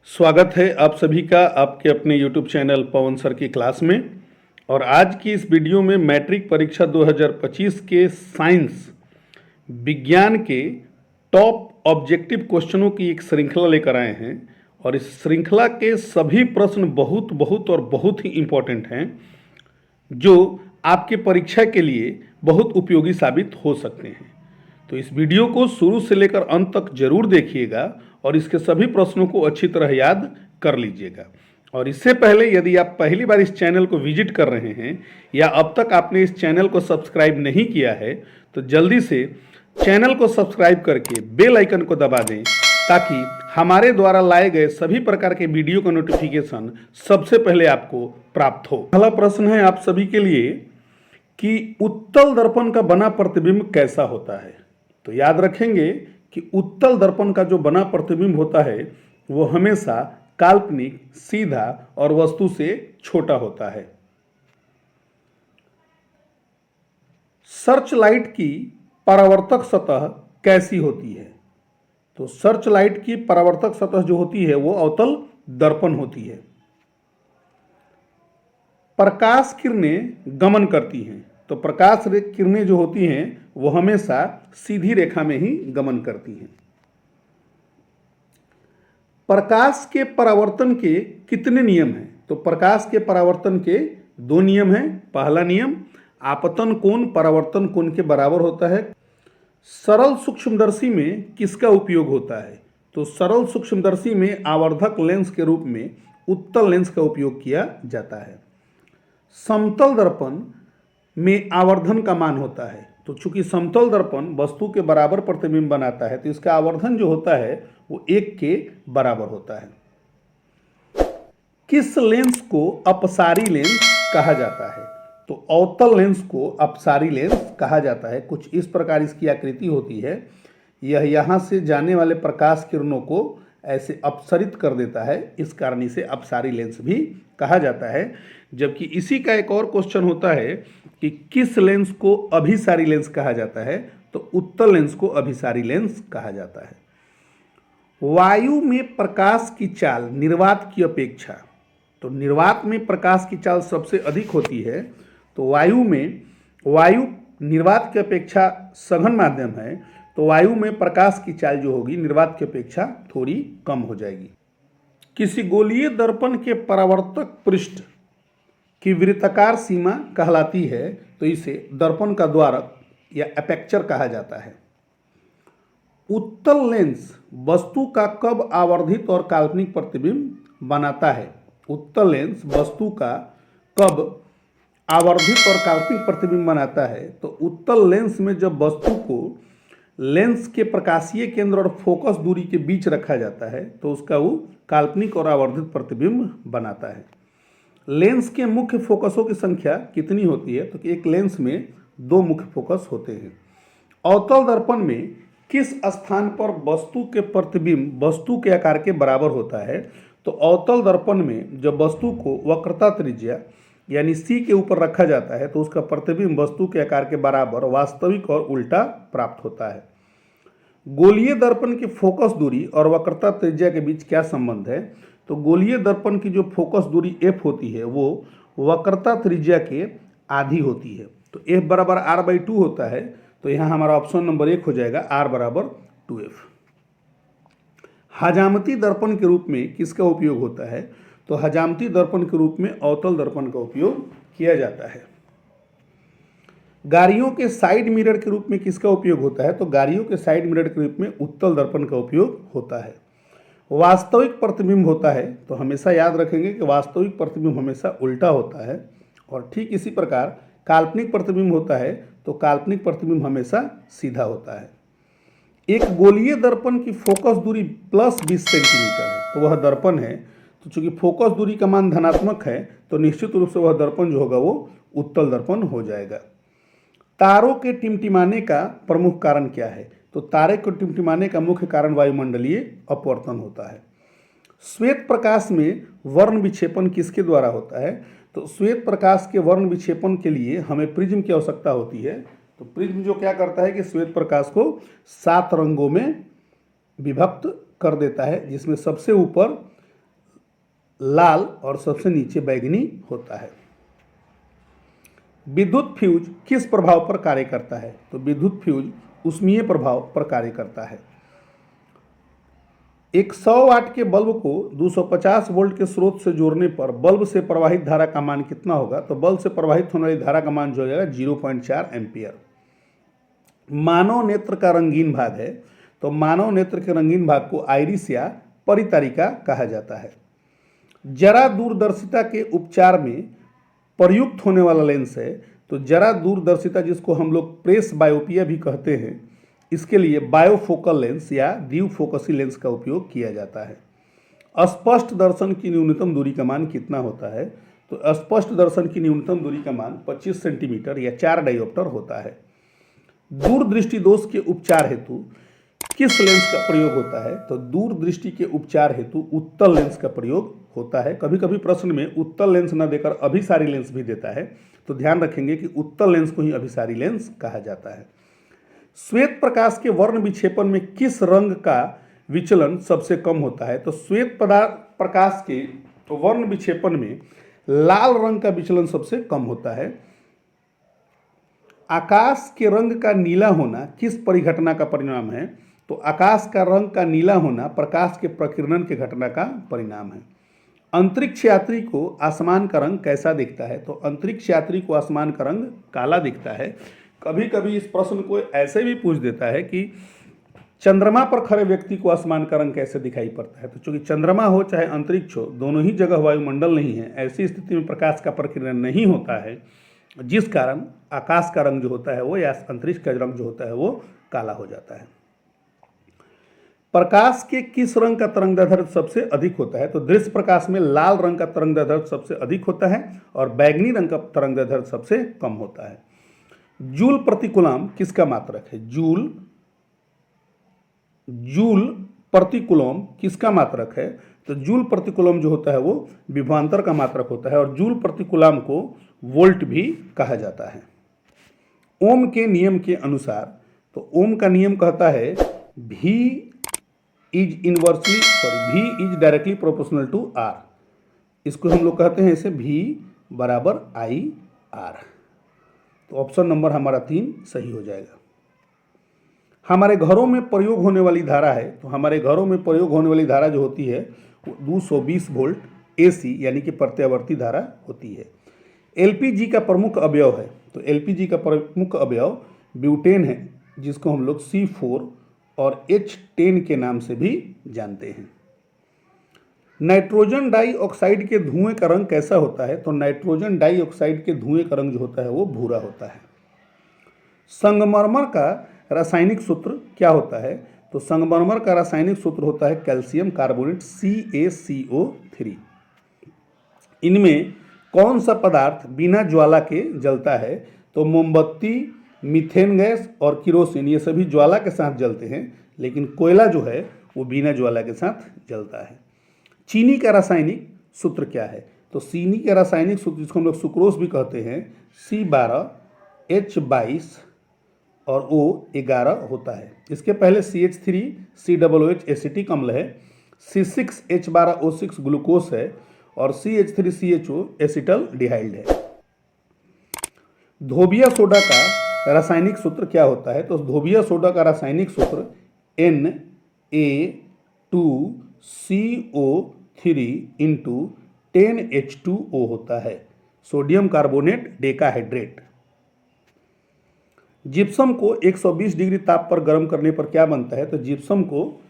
स्वागत है आप सभी का आपके अपने YouTube चैनल पवन सर की क्लास में। और आज की इस वीडियो में मैट्रिक परीक्षा 2025 के साइंस विज्ञान के टॉप ऑब्जेक्टिव क्वेश्चनों की एक श्रृंखला लेकर आए हैं। और इस श्रृंखला के सभी प्रश्न बहुत बहुत और बहुत ही इम्पोर्टेंट हैं, जो आपके परीक्षा के लिए बहुत उपयोगी साबित हो सकते हैं। तो इस वीडियो को शुरू से लेकर अंत तक जरूर देखिएगा और इसके सभी प्रश्नों को अच्छी तरह याद कर लीजिएगा। और इससे पहले यदि आप पहली बार इस चैनल को विजिट कर रहे हैं या अब तक आपने इस चैनल को सब्सक्राइब नहीं किया है, तो जल्दी से चैनल को सब्सक्राइब करके बेल आइकन को दबा दें, ताकि हमारे द्वारा लाए गए सभी प्रकार के वीडियो का नोटिफिकेशन सबसे पहले आपको प्राप्त हो। पहला प्रश्न है आप सभी के लिए कि उत्तल दर्पण का बना प्रतिबिंब कैसा होता है। तो याद रखेंगे कि उत्तल दर्पण का जो बना प्रतिबिंब होता है वो हमेशा काल्पनिक, सीधा और वस्तु से छोटा होता है। सर्च लाइट की परावर्तक सतह कैसी होती है। तो सर्च लाइट की परावर्तक सतह जो होती है वो अवतल दर्पण होती है। प्रकाश किरणें गमन करती हैं, तो प्रकाश किरणें जो होती हैं वो हमेशा सीधी रेखा में ही गमन करती हैं। प्रकाश के परावर्तन के कितने नियम हैं। तो प्रकाश के परावर्तन के दो नियम हैं। पहला नियम, आपतन कोण परावर्तन कोण के बराबर होता है। सरल सूक्ष्मदर्शी में किसका उपयोग होता है। तो सरल सूक्ष्मदर्शी में आवर्धक लेंस के रूप में उत्तल लेंस का उपयोग किया जाता है। समतल दर्पण में आवर्धन का मान होता है। तो चूंकि समतल दर्पण वस्तु के बराबर प्रतिबिंब बनाता है, तो इसका आवर्धन जो होता है वो 1 के बराबर होता है। किस लेंस को अपसारी लेंस कहा जाता है। तो अवतल लेंस को अपसारी लेंस कहा जाता है। कुछ इस प्रकार इसकी आकृति होती है। यह यहाँ से जाने वाले प्रकाश किरणों को ऐसे अपसरित कर देता है, इस कारण इसे अपसारी लेंस भी कहा जाता है। जबकि इसी का एक और क्वेश्चन होता है कि किस लेंस को अभिसारी लेंस कहा जाता है। तो उत्तल लेंस को अभिसारी लेंस कहा जाता है। वायु में प्रकाश की चाल निर्वात की अपेक्षा, तो निर्वात में प्रकाश की चाल सबसे अधिक होती है। तो वायु निर्वात की अपेक्षा सघन माध्यम है, तो वायु में प्रकाश की चाल जो होगी निर्वात की अपेक्षा थोड़ी कम हो जाएगी। किसी गोलीय दर्पण के परावर्तक पृष्ठ की वृत्ताकार सीमा कहलाती है, तो इसे दर्पण का द्वारक या एपेक्चर कहा जाता है। उत्तल लेंस वस्तु का कब आवर्धित और काल्पनिक प्रतिबिंब बनाता है। उत्तल लेंस वस्तु का कब आवर्धित और काल्पनिक प्रतिबिंब बनाता है। तो उत्तल लेंस में जब वस्तु को लेंस के प्रकाशीय केंद्र और फोकस दूरी के बीच रखा जाता है, तो उसका वो काल्पनिक और आवर्धित प्रतिबिंब बनाता है। लेंस के मुख्य फोकसों की संख्या कितनी होती है। तो एक लेंस में 2 मुख्य फोकस होते हैं। अवतल दर्पण में किस स्थान पर वस्तु के प्रतिबिंब वस्तु के आकार के बराबर होता है। तो अवतल दर्पण में जब वस्तु को वक्रता त्रिज्या यानी सी के ऊपर रखा जाता है, तो उसका प्रतिबिंब वस्तु के आकार के बराबर वास्तविक और उल्टा प्राप्त होता है। गोलीय दर्पण की फोकस दूरी और वक्रता त्रिज्या के बीच क्या संबंध है। तो गोलीय दर्पण की जो फोकस दूरी f होती है वो वक्रता त्रिज्या के आधी होती है। तो f बराबर r/2 होता है। तो यहाँ हमारा ऑप्शन नंबर 1 हो जाएगा, r बराबर 2f। हजामती दर्पण के रूप में किसका उपयोग होता है। तो हजामती दर्पण के रूप में अवतल दर्पण का उपयोग किया जाता है। गाड़ियों के साइड मिरर के रूप में किसका उपयोग होता है। तो गाड़ियों के साइड मिरर के रूप में उत्तल दर्पण का उपयोग होता है। वास्तविक प्रतिबिंब होता है, तो हमेशा याद रखेंगे कि वास्तविक प्रतिबिंब हमेशा उल्टा होता है। और ठीक इसी प्रकार काल्पनिक प्रतिबिंब होता है, तो काल्पनिक प्रतिबिंब हमेशा सीधा होता है। एक गोलीय दर्पण की फोकस दूरी +20 सेंटीमीटर है, तो वह दर्पण है। तो चूंकि फोकस दूरी का मान धनात्मक है, तो निश्चित रूप से वह दर्पण जो होगा वो उत्तल दर्पण हो जाएगा। तारों के टिमटिमाने का प्रमुख कारण क्या है। तो तारे को टिमटिमाने का मुख्य कारण वायुमंडलीय अपवर्तन होता है। श्वेत प्रकाश में वर्ण विक्षेपण किसके द्वारा होता है। तो श्वेत प्रकाश के वर्ण विक्षेपण के लिए हमें प्रिज्म की आवश्यकता होती है। तो प्रिज्म जो क्या करता है कि श्वेत प्रकाश को 7 रंगों में विभक्त कर देता है, जिसमें सबसे ऊपर लाल और सबसे नीचे बैंगनी होता है। विद्युत फ्यूज किस प्रभाव पर कार्य करता है? तो विद्युत फ्यूज ऊष्मीय प्रभाव पर कार्य करता है। एक 100 वाट के बल्ब को 250 वोल्ट के स्रोत से जोड़ने पर बल्ब से प्रवाहित धारा का मान कितना होगा? तो बल्ब से प्रवाहित होने वाली धारा का मान जो हो जाएगा 0.4 एम्पियर। मानव नेत्र का रंगीन भाग है, तो मानव नेत्र के रंगीन भाग को आइरिस या परितारिका कहा जाता है। जरा दूरदर्शिता के उपचार में प्रयुक्त होने वाला लेंस है, तो जरा दूरदर्शिता जिसको हम लोग प्रेस बायोपिया भी कहते हैं, इसके लिए बायोफोकल लेंस या द्विफोकसी लेंस का उपयोग किया जाता है। स्पष्ट दर्शन की न्यूनतम दूरी का मान कितना होता है? तो स्पष्ट दर्शन की न्यूनतम दूरी का मान 25 सेंटीमीटर या 4 डायोप्टर होता है। दूरदृष्टि दोष के उपचार हेतु किस लेंस का प्रयोग होता है? तो दूरदृष्टि के उपचार हेतु उत्तल लेंस का प्रयोग होता है। कभी कभी प्रश्न में उत्तल लेंस न देकर अभिसारी लेंस भी देता है, तो ध्यान रखेंगे कि उत्तल लेंस को ही अभिसारी लेंस कहा जाता है। श्वेत प्रकाश के वर्ण विक्षेपण में किस रंग का विचलन सबसे कम होता है? तो श्वेत प्रकाश के वर्ण विक्षेपण में लाल रंग का विचलन सबसे कम होता है। आकाश के रंग का नीला होना किस परिघटना का परिणाम है? तो आकाश का रंग का नीला होना प्रकाश के प्रकीर्णन के घटना का परिणाम है। अंतरिक्ष यात्री को आसमान का रंग कैसा दिखता है? तो अंतरिक्ष यात्री को आसमान का रंग काला दिखता है। कभी कभी इस प्रश्न को ऐसे भी पूछ देता है कि चंद्रमा पर खड़े व्यक्ति को आसमान का रंग कैसे दिखाई पड़ता है? तो चूंकि चंद्रमा हो चाहे अंतरिक्ष हो, दोनों ही जगह वायुमंडल नहीं है, ऐसी स्थिति में प्रकाश का प्रकीर्णन नहीं होता है, जिस कारण आकाश का रंग जो होता है वो या अंतरिक्ष का रंग जो होता है वो काला हो जाता है। प्रकाश के किस रंग का तरंगदैर्ध्य सबसे अधिक होता है? तो दृश्य प्रकाश में लाल रंग का तरंगदैर्ध्य सबसे अधिक होता है और बैंगनी रंग का तरंगदैर्ध्य सबसे कम होता है। जूल प्रति कूलम किसका मात्रक है? जूल प्रति कूलम किसका मात्रक है? तो जूल प्रति कूलम जो होता है वो विभवांतर का मात्रक होता है और जूल प्रति कूलम को वोल्ट भी कहा जाता है। ओम के नियम के अनुसार, तो ओम का नियम कहता है V is directly proportional to R। इसको हम लोग कहते हैं इसे V बराबर IR। तो ऑप्शन नंबर हमारा 3 सही हो जाएगा। हमारे घरों में प्रयोग होने वाली धारा है, तो हमारे घरों में प्रयोग होने वाली धारा जो होती है वो 220 वोल्ट AC यानी कि प्रत्यावर्ती धारा होती है। LPG का प्रमुख अवयव है, तो LPG का प्रमुख अवयव ब्यूटेन है, जिसको हम लोग C4 और H10 के नाम से भी जानते हैं। नाइट्रोजन डाइऑक्साइड के धुएं का रंग कैसा होता है? तो नाइट्रोजन डाइऑक्साइड के धुएं का रंग जो होता है वो भूरा होता है। संगमरमर का रासायनिक सूत्र क्या होता है? तो संगमरमर का रासायनिक सूत्र होता है कैल्शियम कार्बोनेट CaCO3। इनमें कौन सा पदार्थ बिना ज्वाला के जलता है? तो मोमबत्ती, मीथेन गैस और किरोसिन ये सभी ज्वाला के साथ जलते हैं, लेकिन कोयला जो है वो बिना ज्वाला के साथ जलता है। चीनी का रासायनिक सूत्र क्या है? तो चीनी का रासायनिक सूत्र जिसको हम लोग सुक्रोज भी कहते हैं C12H22 और O11 होता है। इसके पहले CH3 COOH एसिटिक अम्ल है, C6H12O6 ग्लूकोज है और CH3CHO एसिटल डिहाइड है। धोबिया सोडा का रासायनिक सूत्र क्या होता है? तो धोबिया सोडा का रासायनिक सूत्र Na2CO3 × 10H2O होता है, सोडियम कार्बोनेट डेकाहाइड्रेट। जिप्सम को 120 डिग्री ताप पर गर्म करने पर क्या बनता है? तो जिप्सम को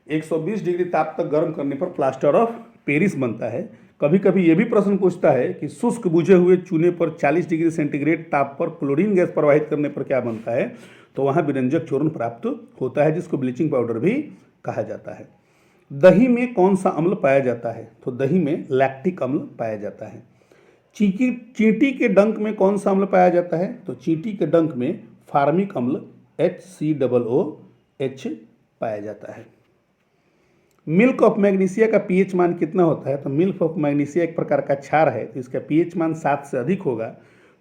120 डिग्री ताप तक गर्म करने पर प्लास्टर ऑफ पेरिस बनता है। कभी कभी ये भी प्रश्न पूछता है कि शुष्क बुझे हुए चूने पर 40 डिग्री सेंटीग्रेड ताप पर क्लोरीन गैस प्रवाहित करने पर क्या बनता है? तो वहाँ विरंजक चूर्ण प्राप्त होता है, जिसको ब्लीचिंग पाउडर भी कहा जाता है। दही में कौन सा अम्ल पाया जाता है? तो दही में लैक्टिक अम्ल पाया जाता है। चींटी के डंक में कौन सा अम्ल पाया जाता है? तो चींटी के डंक में फार्मिक अम्ल HCOOH पाया जाता है। मिल्क ऑफ मैग्नीशिया का पीएच मान कितना होता है? तो मिल्क ऑफ मैग्नीशिया एक प्रकार का क्षार है, तो इसका पीएच मान 7 से अधिक होगा,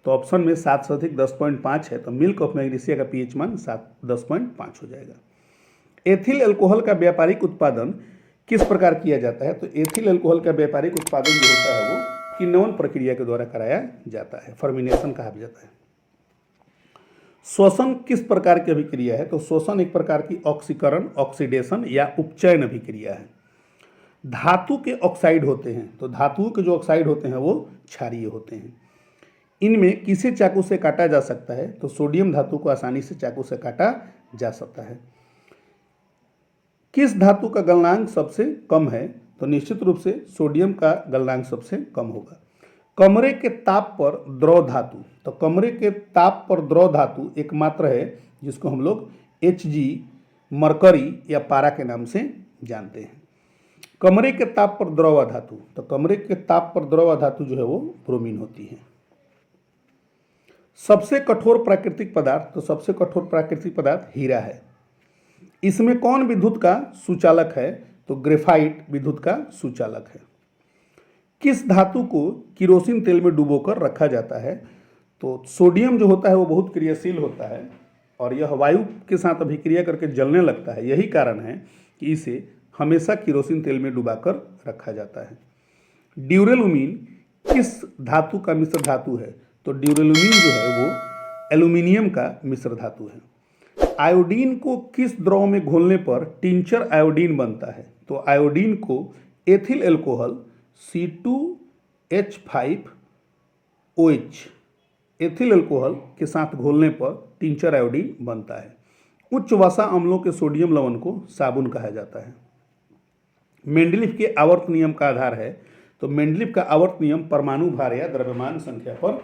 तो ऑप्शन में 7 से अधिक 10.5 है, तो मिल्क ऑफ मैग्नीशिया का पीएच मान 10.5 हो जाएगा। एथिल अल्कोहल का व्यापारिक उत्पादन किस प्रकार किया जाता है? तो एथिल अल्कोहल का व्यापारिक उत्पादन जो होता है वो किण्वन प्रक्रिया के द्वारा कराया जाता है, फर्मिनेशन कहा जाता है। श्वसन किस प्रकार की अभिक्रिया है? तो श्वसन एक प्रकार की ऑक्सीकरण, ऑक्सीडेशन या उपचयन अभिक्रिया है। धातु के ऑक्साइड होते हैं, तो धातुओं के जो ऑक्साइड होते हैं वो क्षारीय होते हैं। इनमें किसे चाकू से काटा जा सकता है? तो सोडियम धातु को आसानी से चाकू से काटा जा सकता है। किस धातु का गलनांक सबसे कम है? तो निश्चित रूप से सोडियम का गलनांक सबसे कम होगा। कमरे के ताप पर द्रव धातु, तो कमरे के ताप पर द्रव धातु एकमात्र है जिसको हम लोग Hg, मरकरी या पारा के नाम से जानते हैं। कमरे के ताप पर द्रव धातु, तो कमरे के ताप पर द्रव धातु जो है वो ब्रोमीन होती है। सबसे कठोर प्राकृतिक पदार्थ, तो सबसे कठोर प्राकृतिक पदार्थ हीरा है। इसमें कौन विद्युत का सुचालक है? तो ग्रेफाइट विद्युत का सुचालक है। किस धातु को किरोसिन तेल में डुबोकर रखा जाता है? तो सोडियम जो होता है वो बहुत क्रियाशील होता है और यह वायु के साथ अभिक्रिया करके जलने लगता है। यही कारण है कि इसे हमेशा किरोसिन तेल में डुबाकर रखा जाता है। ड्यूरेलुमीन किस धातु का मिश्र धातु है? तो ड्यूरेलुमीन जो है वो एल्यूमिनियम का मिश्र धातु है। आयोडीन को किस द्रव में घोलने पर टिंचर आयोडीन बनता है? तो आयोडीन को ethyl alcohol C2H5OH ethyl alcohol के साथ घोलने पर टिंचर आयोडीन बनता है। उच्च वसा अम्लों के सोडियम लवण को साबुन कहा जाता है। मेंडलीफ के आवर्त नियम का आधार है, तो मेंडलीफ का आवर्त नियम परमाणु भार या द्रव्यमान संख्या पर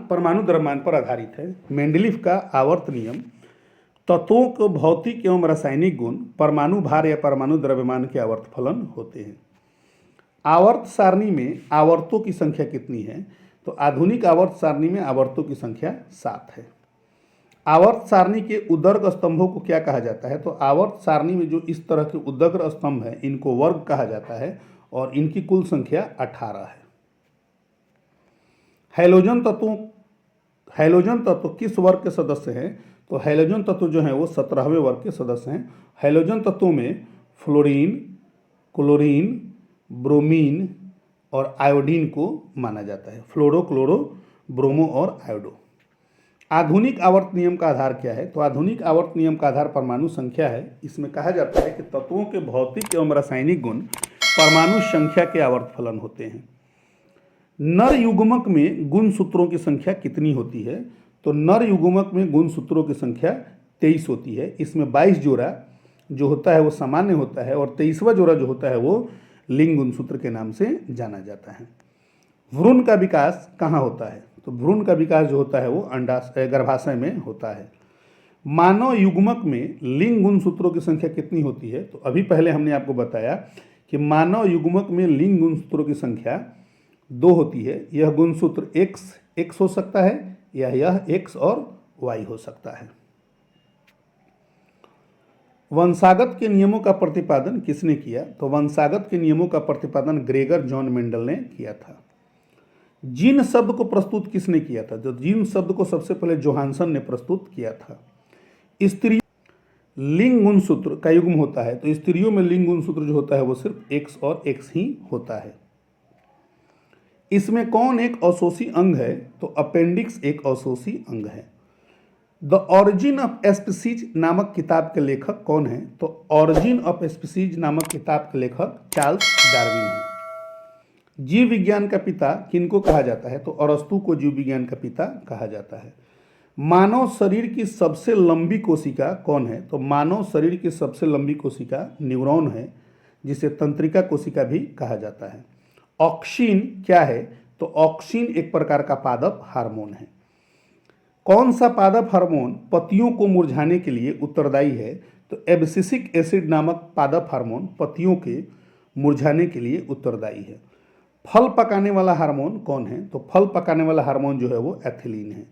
परमाणु द्रव्यमान पर आधारित है। मेंडलीफ का आवर्त नियम तत्वों को भौतिक एवं रासायनिक गुण, परमाणु भार या परमाणु द्रव्यमान के आवर्त फलन होते हैं। आवर्त सारणी में आवर्तों की संख्या कितनी है? तो आधुनिक आवर्त सारणी में आवर्तों की संख्या 7 है। आवर्त सारणी के उदर्ग स्तंभों को क्या कहा जाता है? तो आवर्त सारणी में जो इस तरह के उदग्र स्तंभ है इनको वर्ग कहा जाता है और इनकी कुल संख्या 18 है। हैलोजन तत्व किस वर्ग के सदस्य हैं? तो हैलोजन तत्व जो हैं वो 17वें वर्ग के सदस्य हैं। हैलोजन तत्वों में फ्लोरीन, क्लोरीन, ब्रोमीन और आयोडीन को माना जाता है। फ्लोरो, क्लोरो, ब्रोमो और आयोडो। आधुनिक आवर्त नियम का आधार क्या है? तो आधुनिक आवर्त नियम का आधार परमाणु संख्या है। इसमें कहा जाता है कि तत्वों के भौतिक एवं रासायनिक गुण परमाणु संख्या के आवर्त फलन होते हैं। नर युग्मक में गुणसूत्रों की संख्या कितनी होती है? तो नर युग्मक में गुणसूत्रों की संख्या 23 होती है। इसमें 22 जोड़ा जो होता है वो सामान्य होता है और 23वां जोड़ा जो होता है वो लिंग गुणसूत्र के नाम से जाना जाता है। भ्रूण का विकास कहाँ होता है? तो भ्रूण का विकास जो होता है वो गर्भाशय में होता है। मानव युग्मक में लिंग गुणसूत्रों की संख्या कितनी होती है? तो अभी पहले हमने आपको बताया कि मानव युग्मक में लिंग गुणसूत्रों की संख्या 2 होती है। यह गुणसूत्र X हो सकता है या यह X और Y हो सकता है। वंशागत के नियमों का प्रतिपादन किसने किया? तो वंशागत के नियमों का प्रतिपादन ग्रेगर जॉन मेंडल ने किया था। जीन शब्द को प्रस्तुत किसने किया था? जो जीन शब्द को सबसे पहले जोहानसन ने प्रस्तुत किया था। स्त्री लिंग गुणसूत्र का युग्म होता है, तो स्त्रियों में लिंग गुणसूत्र जो होता है वो सिर्फ X और X ही होता है। इसमें कौन एक अवशोषी अंग है? तो अपेंडिक्स एक अवशोषी अंग है। द ऑरिजिन ऑफ स्पीसीज नामक किताब के लेखक कौन है? तो ऑरिजिन ऑफ स्पीसीज नामक किताब के लेखक चार्ल्स डार्विन है। जीव विज्ञान का पिता किनको कहा जाता है? तो अरस्तु को जीव विज्ञान का पिता कहा जाता है। मानव शरीर की सबसे लंबी कोशिका कौन है? तो मानव शरीर की सबसे लंबी कोशिका न्यूरॉन है, जिसे तंत्रिका कोशिका भी कहा जाता है। ऑक्सीन क्या है? तो ऑक्सीन एक प्रकार का पादप हार्मोन है। कौन सा पादप हार्मोन पत्तियों को मुरझाने के लिए उत्तरदायी है? तो एब्सिसिक एसिड नामक पादप हार्मोन पत्तियों के मुरझाने के लिए उत्तरदायी है। फल पकाने वाला हार्मोन कौन है? तो फल पकाने वाला हार्मोन जो है वो एथिलीन है।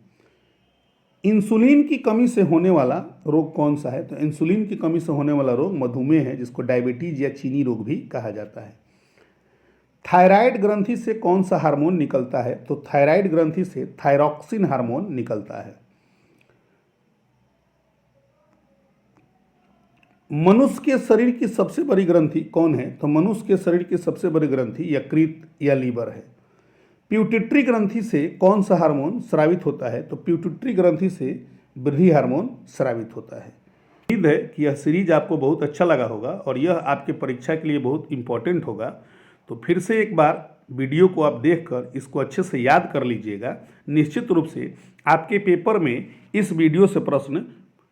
इंसुलिन की कमी से होने वाला रोग कौन सा है? तो इंसुलिन की कमी से होने वाला रोग मधुमेह है, जिसको डायबिटीज या चीनी रोग भी कहा जाता है। थायराइड ग्रंथि से कौन सा हार्मोन निकलता है? तो थायराइड ग्रंथि से थायरॉक्सिन हार्मोन निकलता है। मनुष्य के शरीर की सबसे बड़ी ग्रंथि कौन है? तो मनुष्य के शरीर की सबसे बड़ी ग्रंथि यकृत या लीवर है। प्यूटिट्री ग्रंथि से कौन सा हार्मोन स्रावित होता है? तो प्यूटिट्री ग्रंथि से वृद्धि हार्मोन स्रावित होता है। उम्मीद है कि यह सीरीज आपको बहुत अच्छा लगा होगा और यह आपके परीक्षा के लिए बहुत इम्पोर्टेंट होगा। तो फिर से एक बार वीडियो को आप देखकर इसको अच्छे से याद कर लीजिएगा। निश्चित रूप से आपके पेपर में इस वीडियो से प्रश्न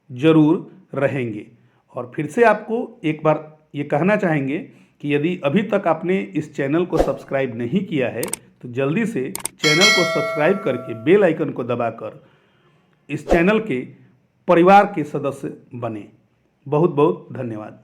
जरूर रहेंगे। और फिर से आपको एक बार ये कहना चाहेंगे कि यदि अभी तक आपने इस चैनल को सब्सक्राइब नहीं किया है तो जल्दी से चैनल को सब्सक्राइब करके बेल आइकन को दबाकर इस चैनल के परिवार के सदस्य बने। बहुत बहुत धन्यवाद।